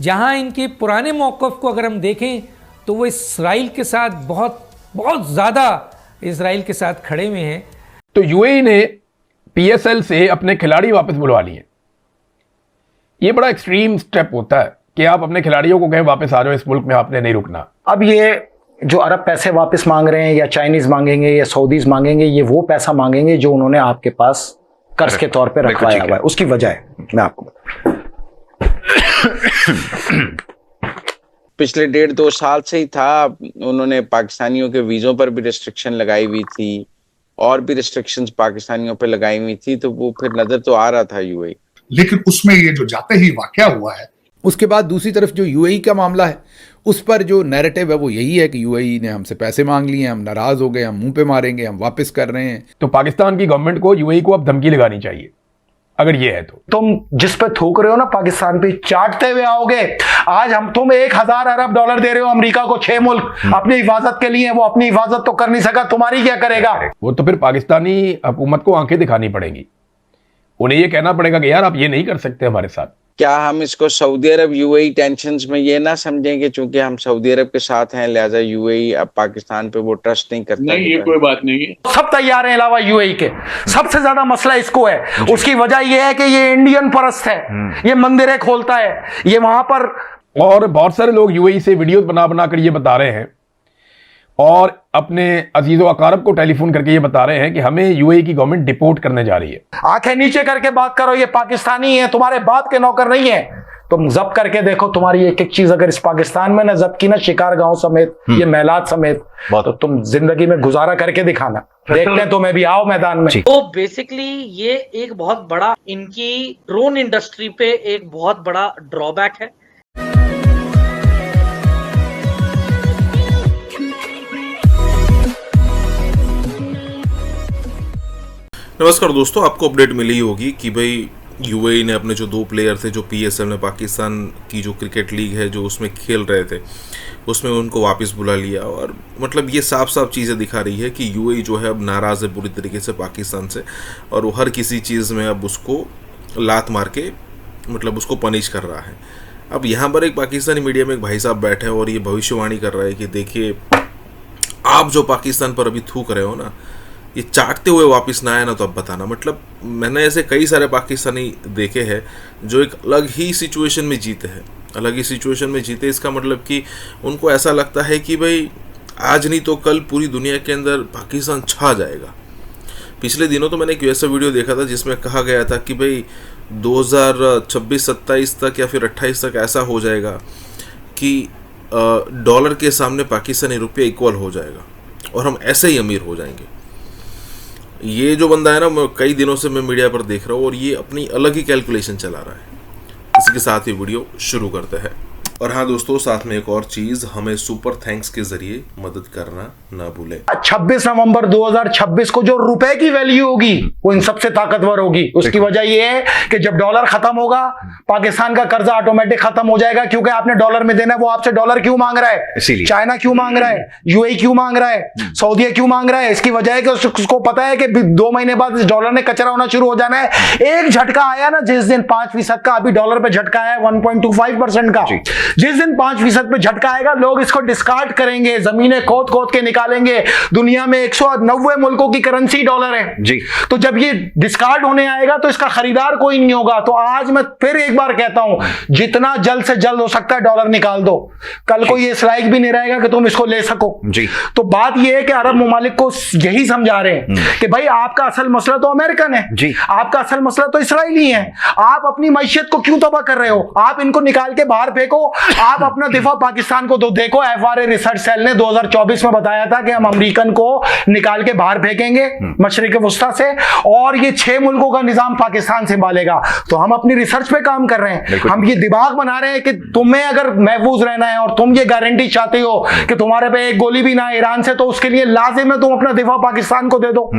जहां इनके पुराने मौक़िफ़ को अगर हम देखें तो वो इसराइल के साथ बहुत बहुत ज़्यादा इसराइल के साथ खड़े हुए हैं। तो यूएई ने पीएसएल से अपने खिलाड़ी वापस बुलवा लिए। ये बड़ा एक्सट्रीम स्टेप होता है कि आप अपने खिलाड़ियों को कहें वापस आ जाओ, इस मुल्क में आपने नहीं रुकना। अब ये जो अरब पैसे वापस मांग रहे हैं या चाइनीज मांगेंगे या सऊदीज मांगेंगे, ये वो पैसा मांगेंगे जो उन्होंने आपके पास कर्ज के तौर पे रखवाया हुआ है। उसकी वजह है मैं आपको पिछले 1.5-2 साल से ही था, उन्होंने पाकिस्तानियों के वीज़ों पर भी रिस्ट्रिक्शन लगाई हुई थी और भी रिस्ट्रिक्शंस पाकिस्तानियों पर लगाई हुई थी, तो वो फिर नजर तो आ रहा था यूएई। लेकिन उसमें ये जो जाते ही वाकया हुआ है, उसके बाद दूसरी तरफ जो यूएई का मामला है उस पर जो नैरेटिव है वो यही है कि यूएई ने हमसे पैसे मांग लिए, हम नाराज हो गए, हम मुंह पे मारेंगे, हम वापस कर रहे हैं। तो पाकिस्तान की गवर्नमेंट को यूएई को अब धमकी लगानी चाहिए अगर ये है तो। तुम जिस पे थूक रहे हो ना पाकिस्तान पे, चाटते हुए आओगे। आज हम तुम 1000 अरब डॉलर दे रहे हो अमेरिका को, 6 मुल्क अपनी हिफाजत के लिए, वो अपनी हिफाजत तो कर नहीं सका, तुम्हारी क्या करेगा? वो तो फिर पाकिस्तानी हुकूमत को आंखें दिखानी पड़ेंगी, उन्हें ये कहना पड़ेगा कि यार आप ये नहीं कर सकते हमारे साथ। क्या हम इसको सऊदी अरब यूएई टेंशन्स में ये ना समझेंगे चूंकि हम सऊदी अरब के साथ हैं लिहाजा यूएई अब पाकिस्तान पे वो ट्रस्ट नहीं करता? नहीं, ये कोई बात नहीं है। सब तैयार हैं अलावा यूएई के। सबसे ज्यादा मसला इसको है। उसकी वजह यह है कि ये इंडियन परस्त है, ये मंदिरें खोलता है, ये वहां पर। और बहुत सारे लोग यूएई से वीडियो बना बना कर ये बता रहे हैं और अपने अजीजों अकारब को टेलीफोन करके ये बता रहे हैं कि हमें यूएई की गवर्नमेंट डिपोर्ट करने जा रही है। आंखें नीचे करके बात करो, ये पाकिस्तानी है, तुम्हारे बाप के नौकर नहीं है। तुम जब्त करके देखो, तुम्हारी एक एक चीज अगर इस पाकिस्तान में ना जब्त की ना, शिकार गांव समेत, ये मेलाद समेत, तो तुम जिंदगी में गुजारा करके दिखाना। देखते हैं तुम्हें भी, आओ मैदान में। तो बेसिकली ये एक बहुत बड़ा इनकी ड्रोन इंडस्ट्री पे एक बहुत बड़ा ड्रॉबैक है। नमस्कार दोस्तों, आपको अपडेट मिली होगी कि भाई यूएई ने अपने जो 2 प्लेयर थे जो पीएसएल में पाकिस्तान की जो क्रिकेट लीग है जो उसमें खेल रहे थे उसमें उनको वापस बुला लिया। और मतलब ये साफ साफ चीज़ें दिखा रही है कि यूएई जो है अब नाराज़ है पूरी तरीके से पाकिस्तान से और वो हर किसी चीज़ में अब उसको लात मार के मतलब उसको पनिश कर रहा है। अब यहाँ पर एक पाकिस्तानी मीडिया में एक भाई साहब बैठे हैं और ये भविष्यवाणी कर रहा है कि देखिए आप जो पाकिस्तान पर अभी थूक रहे हो ना, ये चाटते हुए वापस ना आए ना तो अब बताना। मतलब मैंने ऐसे कई सारे पाकिस्तानी देखे हैं जो एक अलग ही सिचुएशन में जीते हैं, अलग ही सिचुएशन में जीते। इसका मतलब कि उनको ऐसा लगता है कि भाई आज नहीं तो कल पूरी दुनिया के अंदर पाकिस्तान छा जाएगा। पिछले दिनों तो मैंने एक ऐसा वीडियो देखा था जिसमें कहा गया था कि भाई 2026-27 तक या फिर 28 तक ऐसा हो जाएगा कि डॉलर के सामने पाकिस्तानी रुपया इक्वल हो जाएगा और हम ऐसे ही अमीर हो जाएंगे। ये जो बंदा है ना, मैं कई दिनों से मैं मीडिया पर देख रहा हूँ और ये अपनी अलग ही कैलकुलेशन चला रहा है। इसी के साथ ही वीडियो शुरू करते हैं। और हाँ दोस्तों, साथ में एक और चीज, हमें सुपर थैंक्स के जरिए मदद करना ना भूलें। 26 नवंबर 2026 को जो रुपए की वैल्यू होगी वो इन सबसे ताकतवर होगी। उसकी वजह ये है कि जब डॉलर खत्म होगा पाकिस्तान का कर्जा ऑटोमेटिक खत्म हो जाएगा, क्योंकि आपने डॉलर में देना है। वो आपसे डॉलर क्यों मांग रहा है? चाइना क्यों मांग रहा है? यूएई क्यों मांग रहा है? सऊदी क्यों मांग रहा है? इसकी वजह है कि उसको पता है कि 2 महीने बाद इस डॉलर ने कचरा होना शुरू हो जाना है। एक झटका आया ना जिस दिन 5% का, अभी डॉलर पे झटका है 1.25% का, जिस दिन 5% पे झटका आएगा लोग इसको डिस्कार्ड करेंगे, जमीनें खोद खोद के निकालेंगे। दुनिया में 190 मुल्कों की करेंसी डॉलर है जी। तो जब ये डिस्कार्ड होने आएगा तो इसका खरीदार कोई नहीं होगा। तो आज मैं फिर एक बार कहता हूं, जितना जल्द से जल्द हो सकता है डॉलर निकाल दो। कल को ये इस लायक भी नहीं रहेगा कि तुम इसको ले सको जी। तो बात यह है कि अरब ममालिक को यही समझा रहे हैं कि भाई आपका असल मसला तो अमेरिकन है जी, आपका असल मसला तो इसराइली है। आप अपनी मैशियत को क्यों तबाह कर रहे हो? आप इनको निकाल के बाहर फेंको, आप अपना दिफा पाकिस्तान को दो। देखो एफआरए रिसर्च सेल ने 2024 में बताया था कि हम अमेरिकन को निकाल के बाहर फेंकेंगे मशरिक वस्ता से और ये 6 मुल्कों का निजाम पाकिस्तान संभालेगा। तो हम अपनी रिसर्च पे काम कर रहे हैं, हम ये दिमाग बना रहे हैं कि तुम्हें अगर महफूज रहना है और तुम ये गारंटी चाहते हो कि तुम्हारे पे एक गोली भी ना आए ईरान से, तो उसके लिए लाजिम है तुम अपना दिफा पाकिस्तान को दे दो,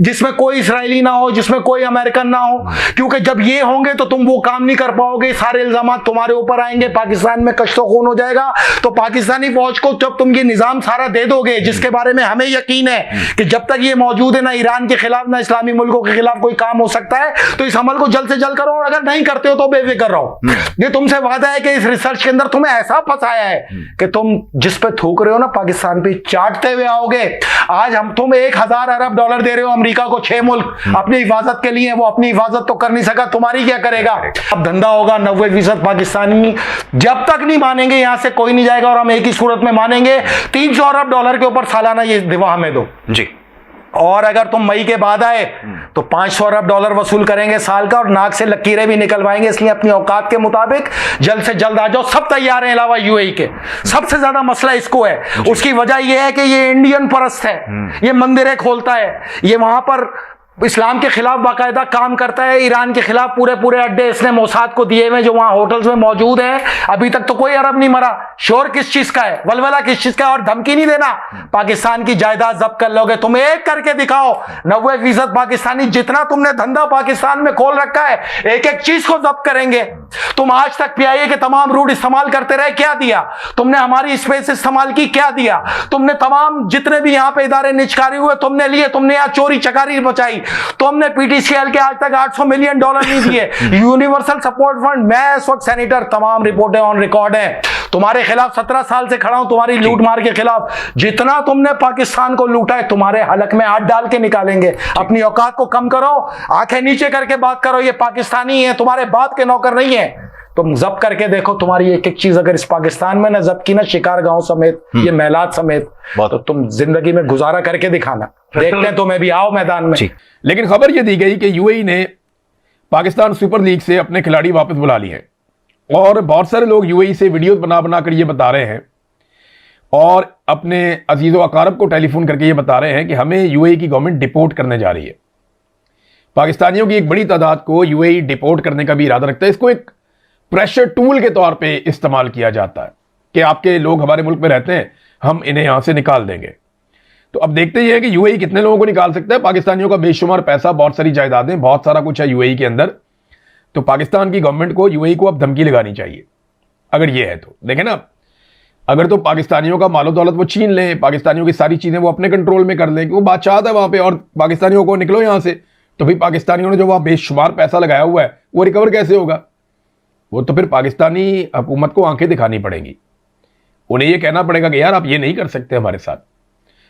जिसमें कोई इसराइली ना हो, जिसमें कोई अमेरिकन ना हो। क्योंकि जब ये होंगे तो तुम वो काम नहीं कर पाओगे, सारे इल्जाम तुम्हारे ऊपर आएंगे पाकिस्तान में कश्तो खून हो जाएगा। तो पाकिस्तानी फौज को जब तुम ये निजाम सारा दे दोगे, जिसके बारे में हमें यकीन है कि जब तक ये मौजूद है ना ईरान के खिलाफ ना इस्लामी मुल्कों के खिलाफ कोई काम हो सकता है, तो इस अमल को जल्द से जल्द करो, और अगर नहीं करते हो तो बेफिक्र रहो। ये तुमसे वादा है कि इस रिसर्च के अंदर तुम्हें ऐसा फंसाया है कि तुम जिस पे थूक रहे हो ना पाकिस्तान पे चाटते हुए आओगे। आज तुम 1000 अरब डॉलर दे रहे हो अमेरिका को, 6 मुल्क अपनी हिफाजत के लिए, वो अपनी हिफाजत तो कर नहीं सका, तुम्हारी क्या करेगा। अब धंधा होगा 90% पाकिस्तानी जब तक नहीं मानेंगे यहां से कोई नहीं जाएगा, और हम एक ही सूरत में मानेंगे, 300 अरब डॉलर के ऊपर सालाना ये दिवा हमें दो जी। और अगर तुम मई के बाद आए तो 500 अरब डॉलर वसूल करेंगे साल का, और नाक से लकीरें भी निकलवाएंगे। इसलिए अपनी औकात के मुताबिक जल्द से जल्द आ जाओ, सब तैयार हैं अलावा यूएई के। सबसे ज्यादा मसला इसको है, उसकी वजह यह है कि ये इंडियन परस्त है, ये मंदिरें खोलता है, ये वहां पर इस्लाम के खिलाफ बाकायदा काम करता है। ईरान के खिलाफ पूरे पूरे अड्डे इसने मोसाद को दिए हुए जो वहां होटल्स में मौजूद है। अभी तक तो कोई अरब नहीं मरा। शोर किस चीज का है, वलवला किस चीज का है, और धमकी नहीं देना पाकिस्तान की जायदाद जब्त कर लोगे। तुम एक करके दिखाओ, 90% पाकिस्तानी जितना तुमने धंधा पाकिस्तान में खोल रखा है, एक एक चीज को जब्त करेंगे। तुम आज तक पीआईए के तमाम रूट इस्तेमाल करते रहे, क्या दिया तुमने? हमारी स्पेस इस्तेमाल की, क्या दिया तुमने? तमाम जितने भी यहां पे इदारे निजकारी हुए तुमने लिए, तुमने यहां चोरी चकारी बचाई। तुमने पीटीसीएल के आज तक 800 मिलियन डॉलर नहीं दिए। यूनिवर्सल सपोर्ट फंड, मैं इस वक्त सेनेटर, तमाम रिपोर्टें ऑन रिकॉर्ड हैं, तुम्हारे खिलाफ 17 साल से खड़ा हूं, तुम्हारी लूट मार के खिलाफ। जितना तुमने पाकिस्तान को लूटा है, तुम्हारे हलक में हाथ डाल के निकालेंगे। अपनी औकात को कम करो, आंखें नीचे करके बात करो। ये पाकिस्तानी है, तुम्हारे बाप के नौकर नहीं है। तुम जब्त करके देखो, तुम्हारी एक एक चीज अगर इस पाकिस्तान में ना जब्त की ना, शिकार गांव समेत, ये मेलाद समेत, तो तुम जिंदगी में गुजारा करके दिखाना। देखते हैं तुम्हें भी, आओ मैदान में। लेकिन खबर यह दी गई कि यूएई ने पाकिस्तान सुपर लीग से अपने खिलाड़ी वापस बुला लिए हैं, और बहुत सारे लोग यूएई से वीडियो बना बना कर ये बता रहे हैं, और अपने अजीज़ो अकारब को टेलीफोन करके ये बता रहे हैं कि हमें यूएई की गवर्नमेंट डिपोर्ट करने जा रही है। पाकिस्तानियों की एक बड़ी तादाद को यूएई डिपोर्ट करने का भी इरादा रखता है। इसको एक प्रेशर टूल के तौर पे इस्तेमाल किया जाता है कि आपके लोग हमारे मुल्क में रहते हैं, हम इन्हें यहां से निकाल देंगे। तो अब देखते ही है कि यूएई कितने लोगों को निकाल सकता है। पाकिस्तानियों का बेशुमार पैसा, बहुत सारी जायदादें, बहुत सारा कुछ है यूएई के अंदर। तो पाकिस्तान की गवर्नमेंट को यूएई को अब धमकी लगानी चाहिए, अगर ये है तो। देखें ना, अगर तो पाकिस्तानियों का मालो दौलत वो छीन लें, पाकिस्तानियों की सारी चीजें वो अपने कंट्रोल में कर लें, कि वो बादशाह है वहां पे, और पाकिस्तानियों को निकलो यहां से, तो भाई पाकिस्तानियों ने जो वहां बेशुमार पैसा लगाया हुआ है वो रिकवर कैसे होगा? वो तो फिर पाकिस्तानी हुकूमत को आंखें दिखानी पड़ेंगी। उन्हें ये कहना पड़ेगा कि यार आप ये नहीं कर सकते हमारे साथ।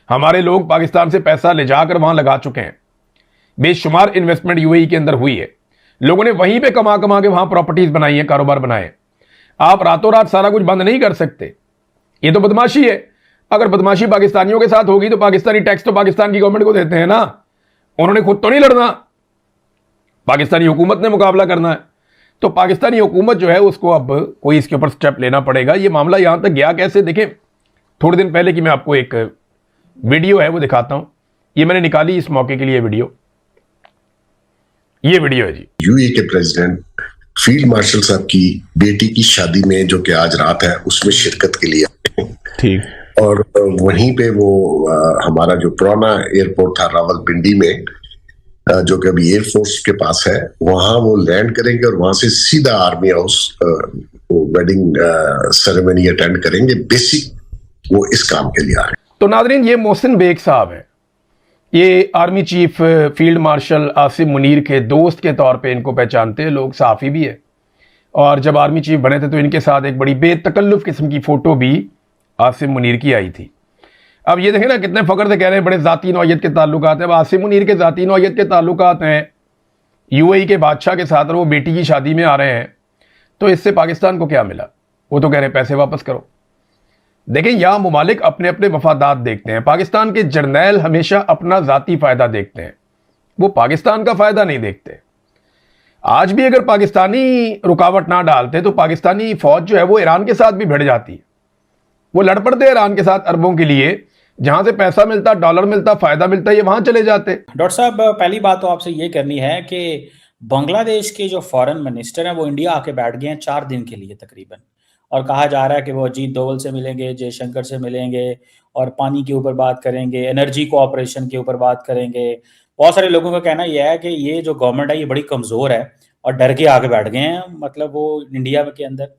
हमारे लोग पाकिस्तान से पैसा ले जाकर वहां लगा चुके हैं, बेशुमार इन्वेस्टमेंट यूएई के अंदर हुई है, लोगों ने वहीं पे कमा कमा के वहां प्रॉपर्टीज बनाई है, कारोबार बनाए। आप रातों रात सारा कुछ बंद नहीं कर सकते, ये तो बदमाशी है। अगर बदमाशी पाकिस्तानियों के साथ होगी तो पाकिस्तानी टैक्स तो पाकिस्तान की गवर्नमेंट को देते हैं ना, उन्होंने खुद तो नहीं लड़ना, पाकिस्तानी हुकूमत ने मुकाबला करना है। तो पाकिस्तानी हुकूमत जो है उसको अब कोई इसके ऊपर स्टेप लेना पड़ेगा। ये मामला यहां तक गया कैसे, देखें थोड़े दिन पहले की मैं आपको एक वीडियो है वो दिखाता हूं। ये मैंने निकाली इस मौके के लिए वीडियो, ये वीडियो है जी। यूएई के प्रेसिडेंट फील्ड मार्शल साहब की बेटी की शादी में, जो कि आज रात है, उसमें शिरकत के लिए ठीक, और वहीं पे वो हमारा जो पुराना एयरपोर्ट था रावलपिंडी में, जो कि अभी एयरफोर्स के पास है, वहां वो लैंड करेंगे और वहां से सीधा army house wedding ceremony attend करेंगे। बेसिक वो इस काम के लिए आ रहे हैं। तो नादरीन, ये मोहसिन बेग साहब है, ये army chief field marshal Asim Munir के दोस्त के तौर पे इनको पहचानते हैं लोग, सहाफ़ी भी है। और जब आर्मी चीफ बने थे तो इनके साथ एक बड़ी बेतकल्लुफ़ किस्म की फ़ोटो भी आसिम मुनीर की आई थी। अब ये देखें ना, कितने फ़ख्र से कह रहे हैं बड़े ज़ाती नौयत के ताल्लुकात हैं। अब आसिम मुनीर के ज़ाती नौयत के ताल्लुकात हैं यूएई के बादशाह के साथ, और वो बेटी की शादी में आ रहे हैं, तो इससे पाकिस्तान को क्या मिला? वो तो कह रहे हैं पैसे वापस करो। देखें, यहाँ ममालिक अपने अपने मफादात देखते हैं। पाकिस्तान के जर्नैल हमेशा अपना ज़ाती फ़ायदा देखते हैं, वो पाकिस्तान का फ़ायदा नहीं देखते। आज भी अगर पाकिस्तानी रुकावट ना डालते तो पाकिस्तानी फ़ौज जो है वो ईरान के साथ भी भिड़ जाती है। वो लड़ पड़ते ईरान के साथ अरबों के लिए, जहां से पैसा मिलता, डॉलर मिलता, फायदा मिलता है, ये वहां चले जाते। डॉक्टर साहब, पहली बात तो आपसे ये करनी है कि बांग्लादेश के जो फॉरेन मिनिस्टर हैं वो इंडिया आके बैठ गए हैं 4 दिन के लिए तकरीबन, और कहा जा रहा है कि वो अजीत डोवल से मिलेंगे, जयशंकर से मिलेंगे, और पानी के ऊपर बात करेंगे, एनर्जी कोऑपरेशन के ऊपर बात करेंगे। बहुत सारे लोगों का कहना यह है कि ये जो गवर्नमेंट है ये बड़ी कमजोर है और डर के आके बैठ गए हैं, मतलब वो इंडिया के अंदर।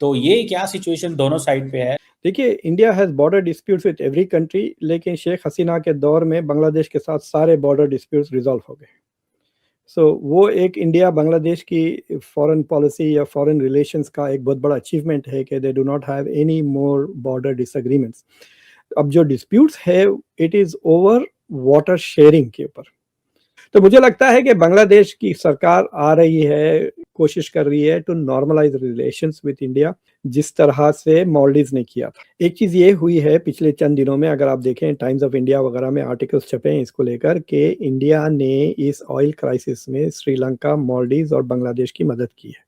तो ये क्या सिचुएशन दोनों साइड पे है? देखिए, India has border disputes with every country, लेकिन शेख हसीना के दौर में बांग्लादेश के साथ सारे बॉर्डर डिस्प्यूट्स रिजॉल्व हो गए। सो वो एक इंडिया बांग्लादेश की फॉरेन पॉलिसी या फॉरेन रिलेशंस का एक बहुत बड़ा अचीवमेंट है कि they do not have any more border disagreements. अब जो डिस्प्यूट्स है it is over water sharing के ऊपर। तो मुझे लगता है कि बांग्लादेश की सरकार आ रही है, कोशिश कर रही है to normalize relations with India, जिस तरह से मालदीव्स ने किया था। एक चीज़ ये हुई है पिछले चंद दिनों में, अगर आप देखें टाइम्स ऑफ इंडिया वगैरह में आर्टिकल्स छपे हैं इसको लेकर कि इंडिया ने इस ऑयल क्राइसिस में श्रीलंका, मालदीव्स और बांग्लादेश की मदद की है।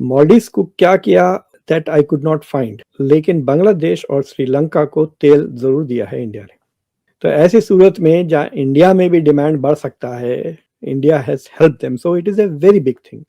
मालदीव्स को क्या किया that I could not find, लेकिन बांग्लादेश और श्रीलंका को तेल जरूर दिया है इंडिया ने। तो ऐसी सूरत में जहाँ इंडिया में भी डिमांड बढ़ सकता है, India has help them, so it is a very big thing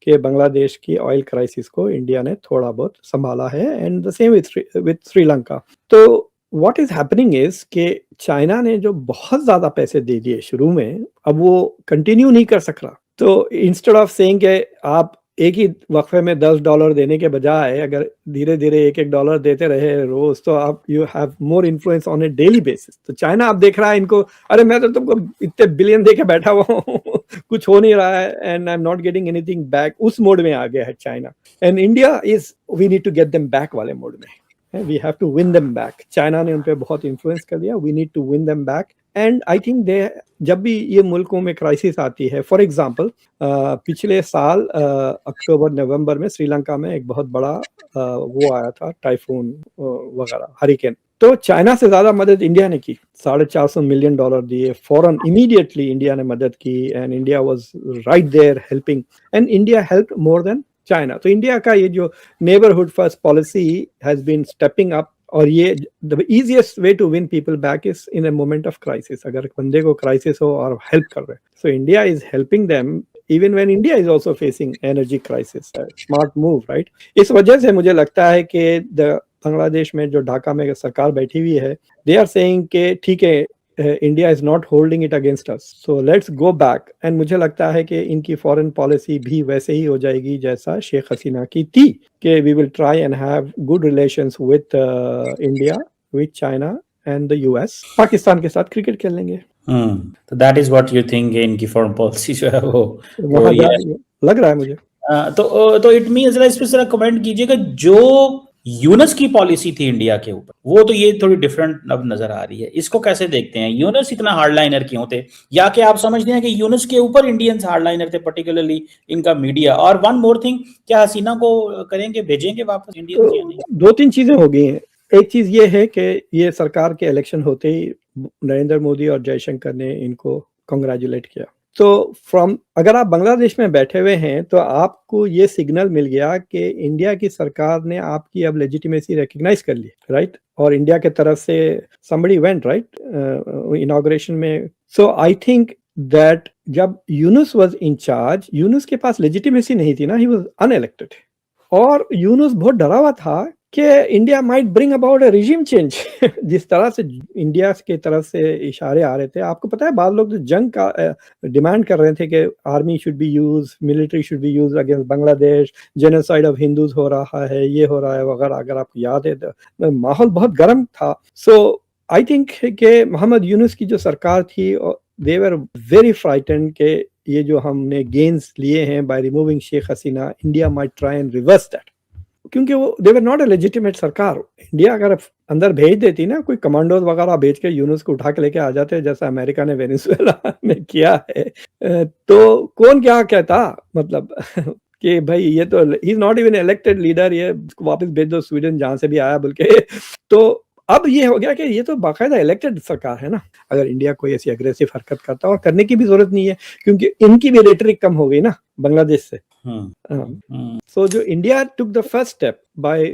कि बांग्लादेश की ऑयल क्राइसिस को इंडिया ने थोड़ा बहुत संभाला है, and the same with Sri Lanka. तो व्हाट इज हैपनिंग इज कि चाइना ने जो बहुत ज़्यादा पैसे दे दिए शुरू में, अब वो कंटिन्यू नहीं कर सक रहा। तो इंस्टेड ऑफ सेइंग कि आप एक ही वक्फे में $10 देने के बजाय अगर धीरे धीरे एक डॉलर देते रहे रोज, तो आप you have more influence on A daily basis. तो चाइना आप देख रहा है इनको, अरे मैं तो तुमको इतने बिलियन दे के बैठा हुआ हूँ कुछ हो नहीं रहा है, and I am not getting anything back, उस मोड में आ गया है China. And India is we need to get them back वाले मोड में, we have to win them back. China ने उन पर बहुत इन्फ्लुएंस कर दिया, we need to win them back. And I think they, जब भी ये मुल्कों में क्राइसिस आती है, फॉर एग्जांपल पिछले साल अक्टूबर नवंबर में श्रीलंका में एक बहुत बड़ा वो आया था, टाइफून वगैरह, हरिकेन। तो चाइना से ज्यादा मदद इंडिया ने की, $450 मिलियन दिए फौरन, इमीडिएटली इंडिया ने मदद की, and India was right there helping, and India helped more than China. तो इंडिया का ये जो neighbourhood first policy has been stepping up, और ये the easiest way to win people back is in a moment of crisis. अगर बंदे को crisis हो और हेल्प कर रहे, so India is helping them even when India is also facing energy crisis. Smart move, right? इस वजह से मुझे लगता है कि बांग्लादेश में जो ढाका में सरकार बैठी हुई है, दे आर सेइंग कि ठीक है, India is not holding it against us, so let's go back. And मुझे लगता है कि इनकी फॉरेन पॉलिसी भी वैसे ही हो जाएगी जैसा शेख हसीना की थी, कि we will try and have good relations with India, with China and the US. Pakistan के साथ क्रिकेट खेल लेंगे। तो that is what you think इनकी फॉरेन पॉलिसी जो है वो लग रहा है मुझे। तो इट मींस इस पे जरा कमेंट कीजिएगा, जो यूनस की पॉलिसी थी इंडिया के ऊपर, वो तो ये थोड़ी डिफरेंट अब नजर आ रही है, इसको कैसे देखते हैं? यूनस इतना हार्डलाइनर क्यों थे, या कि आप समझते हैं कि यूनस के ऊपर इंडियंस हार्डलाइनर थे, पर्टिकुलरली इनका मीडिया? और वन मोर थिंग, क्या हसीना को करेंगे, भेजेंगे वापस इंडियंस या नहीं? दो तीन चीजें हो गई हैं। एक चीज ये है कि ये सरकार के इलेक्शन होते ही नरेंद्र मोदी और जयशंकर ने इनको कांग्रेचुलेट किया। तो अगर आप बांग्लादेश में बैठे हुए हैं तो आपको ये सिग्नल मिल गया कि इंडिया की सरकार ने आपकी अब लेजिटिमेसी रिकग्नाइज कर ली, राइट? और इंडिया के तरफ से somebody went, right, इनॉग्रेशन में। सो आई थिंक दैट जब Yunus was in charge, Yunus के पास लेजिटिमेसी नहीं थी ना, ही वाज अनइलेक्टेड, और यूनुस बहुत डरा हुआ था कि India might bring about a regime change. जिस तरह से इंडिया की तरफ से इशारे आ रहे थे, आपको पता है बाद लोग तो जंग का डिमांड कर रहे थे कि army should be use, military should be use against Bangladesh, genocide of Hindus हो रहा है, ये हो रहा है वगैरह। अगर आपको याद है तो माहौल बहुत गर्म था। सो आई थिंक कि मोहम्मद यूनुस की जो सरकार थी, दे वर वेरी फ्राइटेंड के ये जो हमने गेन्स लिए हैं by removing Sheikh Hasina, India might try and reverse that, क्योंकि वो they were not a legitimate सरकार। इंडिया अगर अंदर भेज देती ना, कोई कमांडोज वगैरह भेज के यूनुस को उठा के लेके आ जाते हैं, जैसा अमेरिका ने वेनेजुएला में किया है, तो कौन क्या कहता, मतलब कि भाई ये तो he is not even elected leader, ये वापस भेज दो स्वीडन जहां से भी आया बोल के। तो अब ये हो गया कि ये तो बाकायदा इलेक्टेड सरकार है ना। अगर इंडिया कोई ऐसी अग्रेसिव हरकत करता, और करने की भी जरूरत नहीं है क्योंकि इनकी भी रेटरिक कम हो गई ना बांग्लादेश से। सो जो India took the first step by,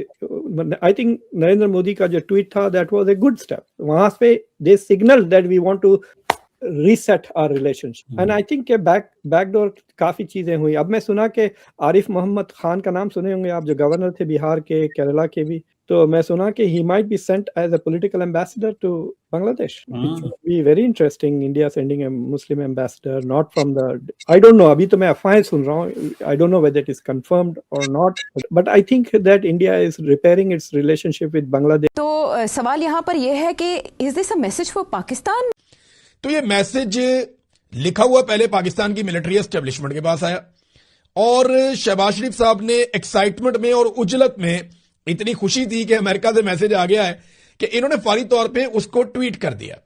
I think Narendra Modi का जो ट्वीट था, that was a good step. वहां पे they signal that we want to reset our relationship, and I think के बैकडोर काफी चीजें हुई। अब मैं सुना कि आरिफ मोहम्मद खान का नाम सुने होंगे आप, जो गवर्नर थे बिहार के, केरला के भी, तो मैं सुना कि he might be sent as a political ambassador to Bangladesh. It would be very interesting, India sending a Muslim ambassador, not from the, I don't know, अभी तो मैं अफवाहें सुन रहा हूँ, I don't know whether it is confirmed or not, but I think that India is repairing its relationship with Bangladesh. तो सवाल यहाँ पर यह है कि is this a message for Pakistan? तो ये मैसेज लिखा हुआ पहले पाकिस्तान की मिलिट्री एस्टेब्लिशमेंट के पास आया और शहबाज शरीफ साहब ने एक्साइटमेंट में और उजलत में इतनी खुशी थी कि अमेरिका से मैसेज आ गया है कि इन्होंने फौरी तौर पे उसको ट्वीट कर दिया,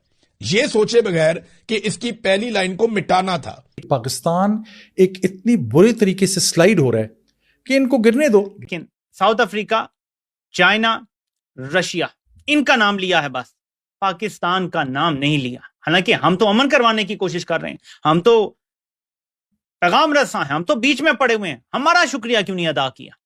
ये सोचे बगैर कि इसकी पहली लाइन को मिटाना था। पाकिस्तान एक इतनी बुरी तरीके से स्लाइड हो रहा है कि इनको गिरने दो। लेकिन साउथ अफ्रीका, चाइना, रशिया, इनका नाम लिया है, बस पाकिस्तान का नाम नहीं लिया। हालांकि हम तो अमन करवाने की कोशिश कर रहे हैं, हम तो पैगाम रसा हैं, हम तो बीच में पड़े हुए हैं, हमारा शुक्रिया क्यों नहीं अदा किया?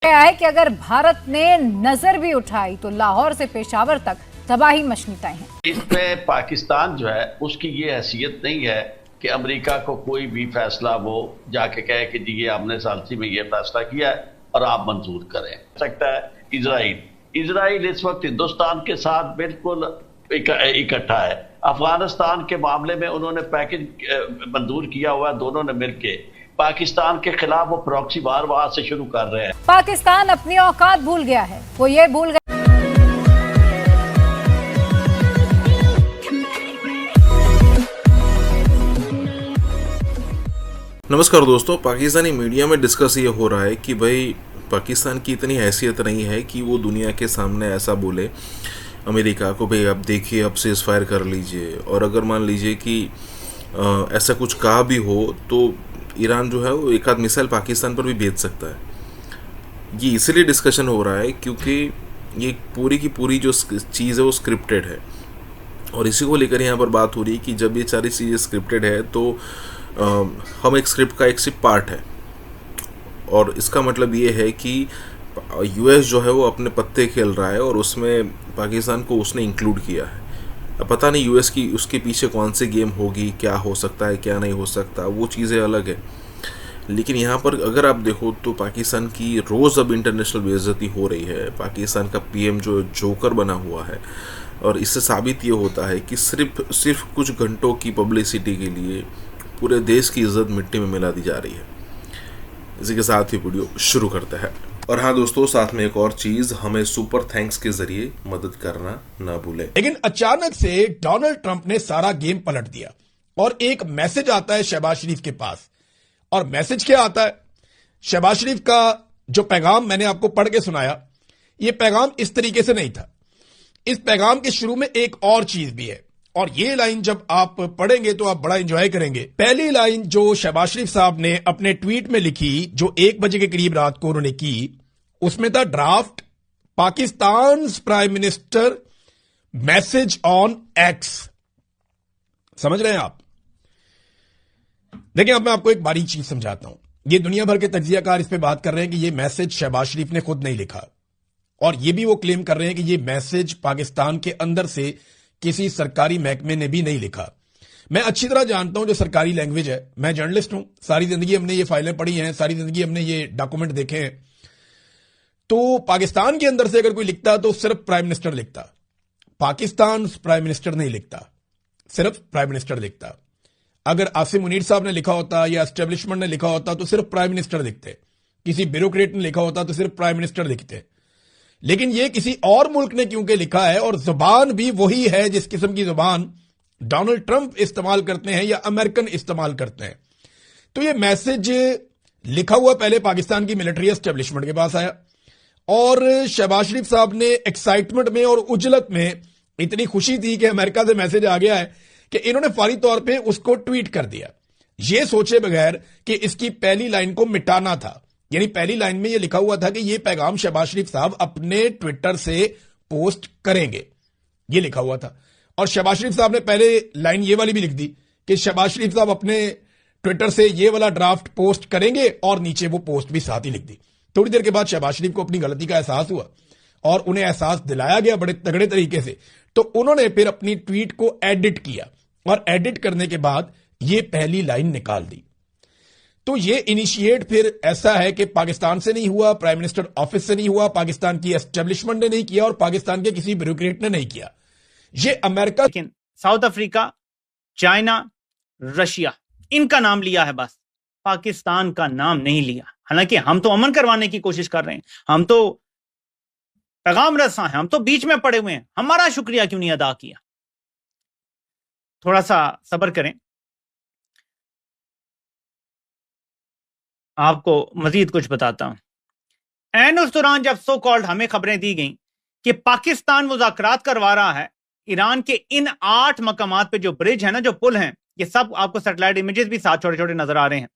है कि अगर भारत ने नजर भी उठाई तो लाहौर से पेशावर तक तबाही मचनी तय है। इसमें पाकिस्तान जो है उसकी ये हैसियत नहीं है कि अमेरिका को कोई भी फैसला वो जाके कहे कि जी ये हमने सालसी में ये फैसला किया है और आप मंजूर करें। सकता है इजराइल इस वक्त हिंदुस्तान के साथ बिल्कुल इकट्ठा है। अफगानिस्तान के मामले में उन्होंने पैकेज मंजूर किया हुआ है, दोनों ने मिलके पाकिस्तान के खिलाफ वो प्रॉक्सी वार वहां से शुरू कर रहे हैं। पाकिस्तान अपनी औकात भूल गया है, वो ये भूल गया। नमस्कार दोस्तों, पाकिस्तानी मीडिया में डिस्कस ये हो रहा है कि भाई पाकिस्तान की इतनी हैसियत नहीं है कि वो दुनिया के सामने ऐसा बोले अमेरिका को, भाई अब देखिए अब सीज़ फायर कर लीजिए। और अगर मान लीजिए कि ऐसा कुछ कहा भी हो तो ईरान जो है वो एक आध मिसाइल पाकिस्तान पर भी भेज सकता है। ये इसलिए डिस्कशन हो रहा है क्योंकि ये पूरी की पूरी जो चीज़ है वो स्क्रिप्टेड है और इसी को लेकर यहाँ पर बात हो रही है कि जब ये सारी चीज़ें स्क्रिप्टेड है तो हम एक स्क्रिप्ट का एक सिर्फ पार्ट है। और इसका मतलब ये है कि यूएस जो है वो अपने पत्ते खेल रहा है और उसमें पाकिस्तान को उसने इंक्लूड किया है। अब पता नहीं यूएस की उसके पीछे कौन सी गेम होगी, क्या हो सकता है क्या नहीं हो सकता, वो चीज़ें अलग है। लेकिन यहाँ पर अगर आप देखो तो पाकिस्तान की रोज़ अब इंटरनेशनल बेइज्जती हो रही है। पाकिस्तान का पीएम जो जोकर बना हुआ है और इससे साबित ये होता है कि सिर्फ कुछ घंटों की पब्लिसिटी के लिए पूरे देश की इज्जत मिट्टी में मिला दी जा रही है। इसी के साथ ही वीडियो शुरू करते हैं। और हाँ दोस्तों, साथ में एक और चीज, हमें सुपर थैंक्स के जरिए मदद करना ना भूलें। लेकिन अचानक से डोनाल्ड ट्रंप ने सारा गेम पलट दिया और एक मैसेज आता है शहबाज शरीफ के पास। और मैसेज क्या आता है? शहबाज शरीफ का जो पैगाम मैंने आपको पढ़ के सुनाया, ये पैगाम इस तरीके से नहीं था। इस पैगाम के शुरू में एक और चीज भी है और ये लाइन जब आप पढ़ेंगे तो आप बड़ा एंजॉय करेंगे। पहली लाइन जो शहबाज शरीफ साहब ने अपने ट्वीट में लिखी, जो 1 बजे के करीब रात को उन्होंने की, उसमें था draft Pakistan prime minister message on x. समझ रहे हैं आप? देखिए, अब मैं आपको एक बारीक चीज समझाता हूं। ये दुनिया भर के तज्जियाकार इस पे बात कर रहे हैं कि ये मैसेज शहबाज शरीफ ने खुद नहीं लिखा और ये भी वो क्लेम कर रहे हैं कि ये मैसेज पाकिस्तान के अंदर से किसी सरकारी महकमे ने भी नहीं लिखा। मैं अच्छी तरह जानता हूं जो सरकारी लैंग्वेज है, मैं जर्नलिस्ट हूं, सारी जिंदगी हमने ये फाइलें पढ़ी हैं, सारी जिंदगी हमने ये डॉक्यूमेंट देखे हैं। तो पाकिस्तान के अंदर से अगर कोई लिखता तो सिर्फ प्राइम मिनिस्टर लिखता, पाकिस्तान प्राइम मिनिस्टर नहीं लिखता, सिर्फ प्राइम मिनिस्टर लिखता। अगर आसिम मुनीर साहब ने लिखा होता या एस्टेब्लिशमेंट ने लिखा होता तो सिर्फ प्राइम मिनिस्टर लिखते, किसी ब्यूरोक्रेट ने लिखा होता तो सिर्फ प्राइम मिनिस्टर लिखते। लेकिन ये किसी और मुल्क ने क्योंकि लिखा है और जुबान भी वही है जिस किस्म की जुबान डोनाल्ड ट्रंप इस्तेमाल करते हैं या अमेरिकन इस्तेमाल करते हैं, तो ये मैसेज लिखा हुआ पहले पाकिस्तान की मिलिट्री एस्टेब्लिशमेंट के पास आया और शहबाज शरीफ साहब ने एक्साइटमेंट में और उजलत में इतनी खुशी थी कि अमेरिका से मैसेज आ गया है कि इन्होंने फौरी तौर पे उसको ट्वीट कर दिया, ये सोचे बगैर कि इसकी पहली लाइन को मिटाना था। यानी पहली लाइन में ये लिखा हुआ था कि ये पैगाम शहबाज शरीफ साहब अपने ट्विटर से पोस्ट करेंगे, ये लिखा हुआ था। और शहबाज शरीफ साहब ने पहले लाइन ये वाली भी लिख दी कि शहबाज शरीफ साहब अपने ट्विटर से ये वाला ड्राफ्ट पोस्ट करेंगे और नीचे वो पोस्ट भी साथ ही लिख दी। थोड़ी देर के बाद शहबाज शरीफ को अपनी गलती का एहसास हुआ और उन्हें एहसास दिलाया गया बड़े तगड़े तरीके से, तो उन्होंने फिर अपनी ट्वीट को एडिट किया और एडिट करने के बाद ये पहली लाइन निकाल दी। तो ये इनिशिएट फिर ऐसा है कि पाकिस्तान से नहीं हुआ, प्राइम मिनिस्टर ऑफिस से नहीं हुआ, पाकिस्तान की एस्टेब्लिशमेंट ने नहीं किया और पाकिस्तान के किसी ब्यूरोक्रेट ने नहीं किया, ये अमेरिका। लेकिन साउथ अफ्रीका, चाइना, रशिया, इनका नाम लिया है बस, पाकिस्तान का नाम नहीं लिया। हालांकि हम तो अमन करवाने की कोशिश कर रहे हैं, हम तो पैगाम रसा हैं, हम तो बीच में पड़े हुए हैं, हमारा शुक्रिया क्यों नहीं अदा किया? थोड़ा सा सब्र करें, आपको मजीद कुछ बताता हूं। एन उस दौरान जब सो कॉल्ड हमें खबरें दी गई कि पाकिस्तान मुज़ाकरात करवा रहा है ईरान के इन 8 मकामात पे जो ब्रिज है ना, जो पुल हैं, ये सब आपको सैटेलाइट इमेजेस भी साथ छोटे छोटे नजर आ रहे हैं,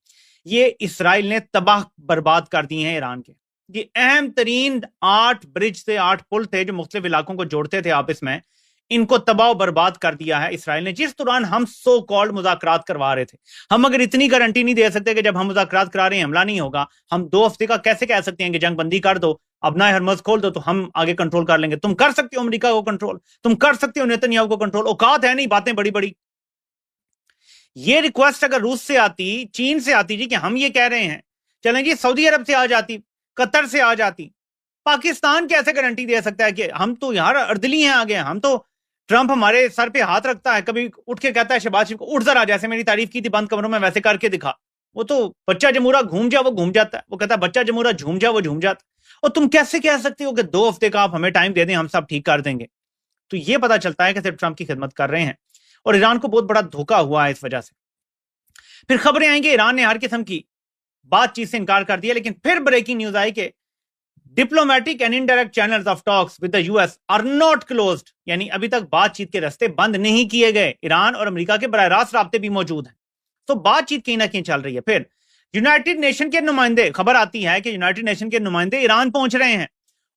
ये इसराइल ने तबाह बर्बाद कर दिए हैं ईरान के। ये अहम तरीन 8 ब्रिज थे, 8 पुल थे जो मुख्तलिफ इलाकों को जोड़ते थे आपस में, इनको तबाह बर्बाद कर दिया है इसराइल ने, जिस दौरान हम सो कॉल्ड मुज़ाकरात करवा रहे थे। हम अगर इतनी गारंटी नहीं दे सकते कि जब हम मुज़ाकरात करा रहे हैं हमला नहीं होगा, हम 2 हफ्ते का कैसे कह सकते हैं कि जंग बंदी कर दो, अपना हरमज खोल दो तो हम आगे कंट्रोल कर लेंगे? तुम कर सकते हो अमेरिका को कंट्रोल, तुम कर सकते हो नेतन्याहू को कंट्रोल, औकात है नहीं, बातें बड़ी बड़ी। ये रिक्वेस्ट अगर रूस से आती, चीन से आती जी कि हम ये कह रहे हैं, चलें जी सऊदी अरब से आ जाती, कतर से आ जाती, पाकिस्तान कैसे गारंटी दे सकता है कि हम तो यार अर्दली हैं आगे, हम तो ट्रंप हमारे सर पे हाथ रखता है, कभी उठ के कहता है शहबाज शरीफ को उठ जरा, जैसे मेरी तारीफ की थी बंद कमरों में वैसे करके दिखा। वो तो बच्चा जमूरा घूम जा वो घूम जाता है, वो कहता है बच्चा जमूरा झूम जा वो झूम जाता है। और तुम कैसे कह सकते हो कि 2 हफ्ते का आप हमें टाइम दे दें, हम सब ठीक कर देंगे? तो ये पता चलता है कि सिर्फ ट्रंप की खिदमत कर रहे हैं और ईरान को बहुत बड़ा धोखा हुआ है इस वजह से। फिर खबरें आएंगी ईरान ने हर किस्म की बातचीत से इनकार कर दिया, लेकिन फिर ब्रेकिंग न्यूज आई कि diplomatic and indirect channels of talks with the US are not closed, यानी अभी तक बातचीत के रास्ते बंद नहीं किए गए। ईरान और अमेरिका के बराह रास्त राब्ते भी मौजूद हैं, तो बातचीत कहीं ना कहीं चल रही है। फिर यूनाइटेड नेशन के नुमाइंदे, खबर आती है कि यूनाइटेड नेशन के नुमाइंदे ईरान पहुंच रहे हैं